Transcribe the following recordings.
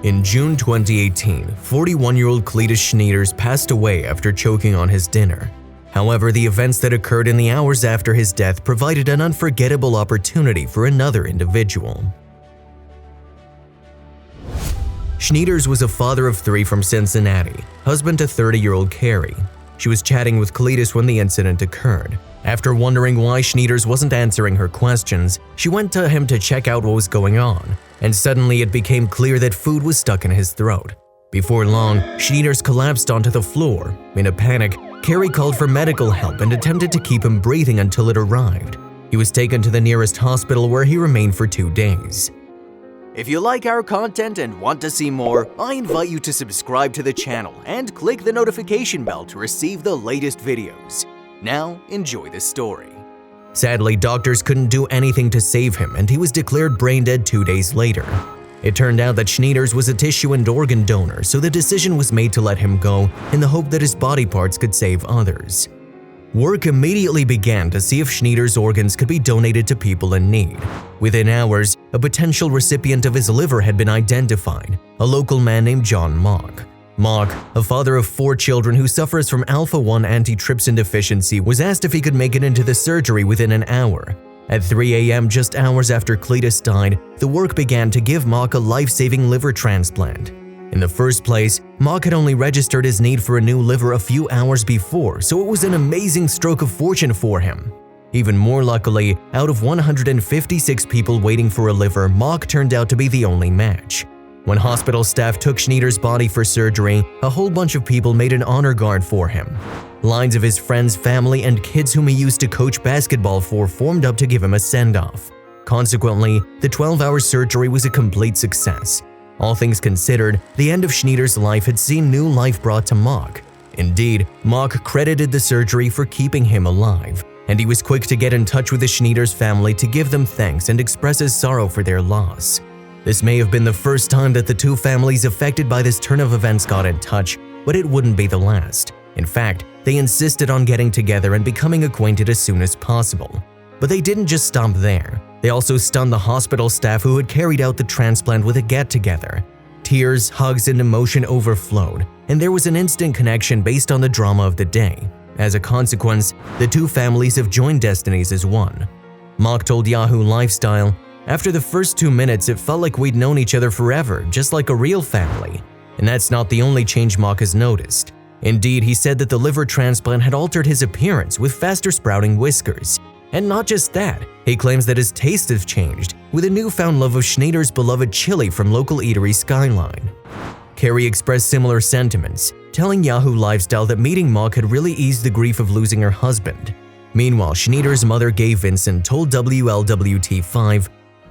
In June 2018, 41-year-old Cletus Schneiders passed away after choking on his dinner. However, the events that occurred in the hours after his death provided an unforgettable opportunity for another individual. Schneiders was a father of 3 from Cincinnati, husband to 30-year-old Carrie. She was chatting with Cletus when the incident occurred. After wondering why Schneiders wasn't answering her questions, she went to him to check out what was going on, and suddenly it became clear that food was stuck in his throat. Before long, Schneiders collapsed onto the floor. In a panic, Carrie called for medical help and attempted to keep him breathing until it arrived. He was taken to the nearest hospital where he remained for 2 days. If you like our content and want to see more, I invite you to subscribe to the channel and click the notification bell to receive the latest videos. Now, enjoy the story. Sadly, doctors couldn't do anything to save him, and he was declared brain dead 2 days later. It turned out that Schneiders was a tissue and organ donor, so the decision was made to let him go in the hope that his body parts could save others. Work immediately began to see if Schneiders' organs could be donated to people in need. Within hours, a potential recipient of his liver had been identified, a local man named John Mock. Mock, a father of 4 children who suffers from alpha-1 antitrypsin deficiency, was asked if he could make it into the surgery within an hour. At 3 a.m., just hours after Cletus died, the work began to give Mock a life-saving liver transplant. In the first place, Mock had only registered his need for a new liver a few hours before, so it was an amazing stroke of fortune for him. Even more luckily, out of 156 people waiting for a liver, Mock turned out to be the only match. When hospital staff took Schneiders' body for surgery, a whole bunch of people made an honor guard for him. Lines of his friends, family, and kids whom he used to coach basketball for formed up to give him a send-off. Consequently, the 12-hour surgery was a complete success. All things considered, the end of Schneiders' life had seen new life brought to Mock. Indeed, Mock credited the surgery for keeping him alive, and he was quick to get in touch with the Schneiders family to give them thanks and express his sorrow for their loss. This may have been the first time that the 2 families affected by this turn of events got in touch, but it wouldn't be the last. In fact, they insisted on getting together and becoming acquainted as soon as possible. But they didn't just stop there. They also stunned the hospital staff who had carried out the transplant with a get-together. Tears, hugs, and emotion overflowed, and there was an instant connection based on the drama of the day. As a consequence, the 2 families have joined destinies as one. Mock told Yahoo Lifestyle, "After the first 2 minutes, it felt like we'd known each other forever, just like a real family." And that's not the only change Mock has noticed. Indeed, he said that the liver transplant had altered his appearance with faster sprouting whiskers. And not just that, he claims that his taste has changed, with a newfound love of Schneiders' beloved chili from local eatery Skyline. Carrie expressed similar sentiments, telling Yahoo Lifestyle that meeting Mock had really eased the grief of losing her husband. Meanwhile, Schneiders' mother, Gay Vincent, told WLWT5,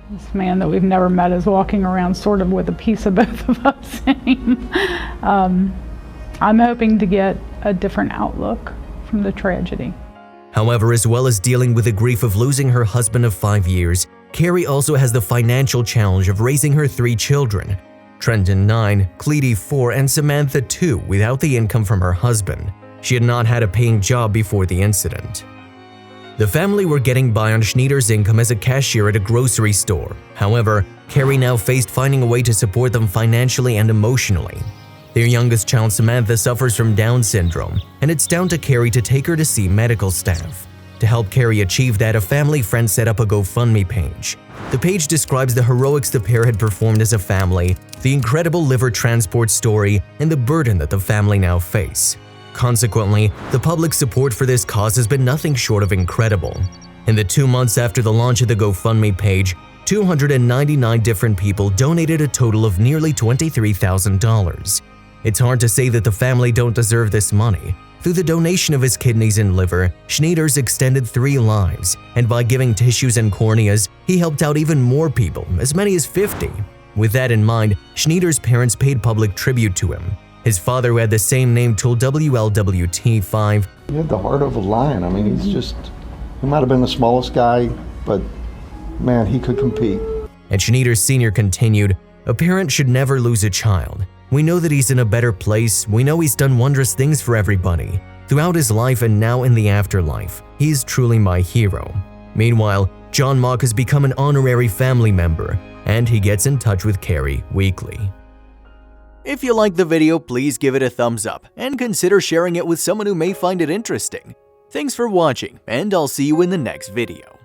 "This man that we've never met is walking around sort of with a piece of both of us in him." I'm hoping to get a different outlook from the tragedy. However, as well as dealing with the grief of losing her husband of 5 years, Carrie also has the financial challenge of raising her 3 children, Trenton 9, Cleety 4, and Samantha 2, without the income from her husband. She had not had a paying job before the incident. The family were getting by on Schneiders' income as a cashier at a grocery store. However, Carrie now faced finding a way to support them financially and emotionally. Their youngest child, Samantha, suffers from Down syndrome, and it's down to Carrie to take her to see medical staff. To help Carrie achieve that, a family friend set up a GoFundMe page. The page describes the heroics the pair had performed as a family, the incredible liver transport story, and the burden that the family now face. Consequently, the public support for this cause has been nothing short of incredible. In the 2 months after the launch of the GoFundMe page, 299 different people donated a total of nearly $23,000. It's hard to say that the family don't deserve this money. Through the donation of his kidneys and liver, Schneiders extended 3 lives, and by giving tissues and corneas, he helped out even more people, as many as 50. With that in mind, Schneiders' parents paid public tribute to him. His father, who had the same name, told WLWT5, "He had the heart of a lion. I mean, he might have been the smallest guy, but man, he could compete." And Schneiders Sr. continued, "A parent should never lose a child. We know that he's in a better place. We know he's done wondrous things for everybody. Throughout his life and now in the afterlife, he is truly my hero." Meanwhile, John Mock has become an honorary family member, and he gets in touch with Carrie weekly. If you liked the video, please give it a thumbs up and consider sharing it with someone who may find it interesting. Thanks for watching, and I'll see you in the next video.